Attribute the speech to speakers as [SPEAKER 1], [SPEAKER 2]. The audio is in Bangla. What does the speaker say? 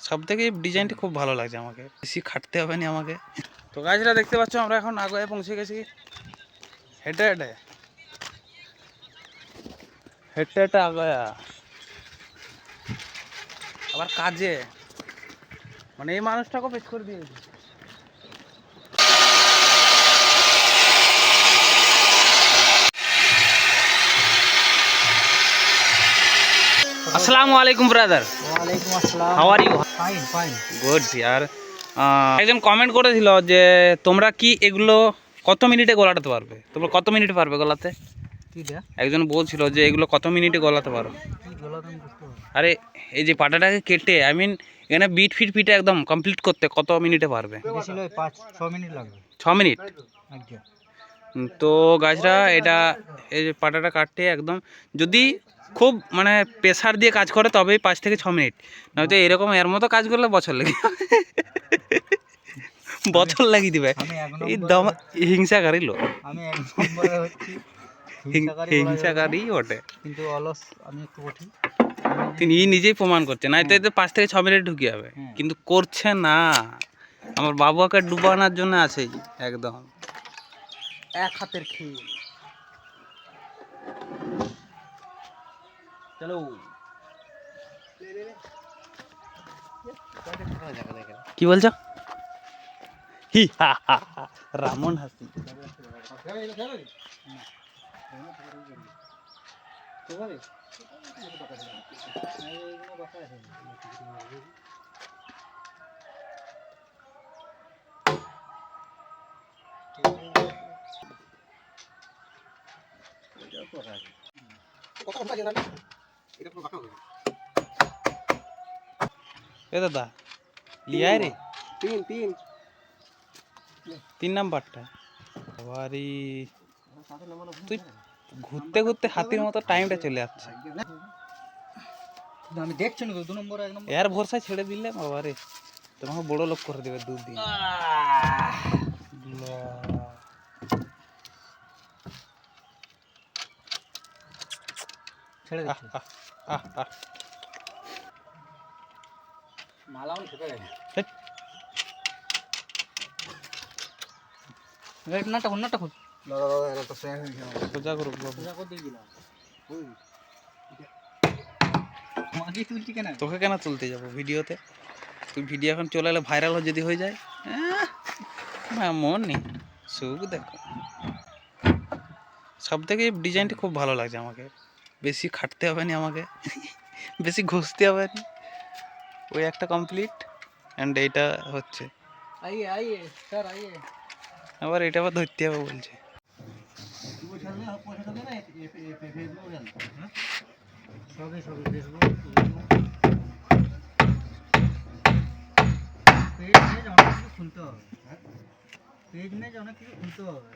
[SPEAKER 1] সব থেকে ডিজাইনটা খুব ভালো লাগছে আমাকে, বেশি খাটতে হবে না আমাকে। তো গাছটা দেখতে পাচ্ছ আমরা এখন আগে পৌঁছে গেছি হেঁটে হেঁটে হেঁটে হেঁটে আগায়া আবার কাজে, মানে এই মানুষটাকে পেশ করে দিয়েছি। আসসালামু আলাইকুম ব্রাদার।
[SPEAKER 2] ওয়ালাইকুম আসসালাম।
[SPEAKER 1] How are you?
[SPEAKER 2] Fine fine.
[SPEAKER 1] Good ইয়ার। একজন কমেন্ট করেছিল যে তোমরা কি এগুলো কত মিনিটে গলাতে পারবে, তোমরা কত মিনিটে পারবে গলাতে? একজন বলছিল যে এগুলো কত মিনিটে গলাতে পারো। আরে এই যে পাটাটাকে কেটে এখানে বিট ফিট ফিটে একদম কমপ্লিট করতে কত মিনিটে পারবে?
[SPEAKER 2] 5-6 মিনিট লাগবে।
[SPEAKER 1] 6 মিনিট। তো গাছরা এটা এই যে পাটাটা কাটতে একদম যদি খুব মানে প্রেসার দিয়ে কাজ করে তবেই 5 থেকে 6 মিনিট, নয়তো এরকম এর মতো কাজ করলে বছর লেগে বছর লাগিয়ে দিবে। এই দম হিংসাকারী লোক,
[SPEAKER 2] আমি এক নম্বরে হচ্ছি
[SPEAKER 1] হিংসাকারী ওঠে,
[SPEAKER 2] কিন্তু অলস আমি একটু কঠিন।
[SPEAKER 1] তিনি নিজেই প্রমাণ করছে, নয়তো এতে 5 থেকে 6 মিনিট ঢুকে যাবে, কিন্তু করছে না। আমার বাবুকে ডুবানোর জন্য আছে একদম এক হাতের খেল। চলো কি বলছো? হি হা হা হা, রামন হাসি। এ দাদা লিয়া রে, তিন নাম্বারটা। বাবারি তুই ঘুরতে ঘুরতে হাতির মতো টাইমটা চলে যাচ্ছে।
[SPEAKER 2] আমি দেখছি না 2 নম্বর 1 নম্বর
[SPEAKER 1] এর ভরসায় ছেড়ে দিলে বাবারে তোমাকে বড় লোক করে দেবে 2 দিন।
[SPEAKER 2] ছেড়ে দিচ্ছি। মালাও ঠেকে গেছে। রেড নাটা খুব দাদা এটা তো স্যাং হয়ে গেল।
[SPEAKER 1] সোজা করো
[SPEAKER 2] সোজা করে দিয়ে দিলাম। মাগি তুলছি কেন?
[SPEAKER 1] তোকে কেন তুলতে যাবো ভিডিওতে? তুই ভিডিও এখন চলে এলে ভাইরাল যদি হয়ে যায়, মন নেই, সুখ দেখো। সব থেকে ডিজাইনটা খুব ভালো লাগছে আমাকে, বেশি খাটতে হবে না আমাকে, বেশি ঘষতে হবে না। ওই একটা কমপ্লিট অ্যান্ড এইটা হচ্ছে
[SPEAKER 2] আইয়ে স্যার আইয়ে।
[SPEAKER 1] আবার এটা আবার ধরতে হবে বলছে।
[SPEAKER 2] সবে ফেসবুক পেজ নিয়ে অনেক কিছু খুলতে হবে। পেজ নিয়ে অনেক কিছু খুলতে হবে।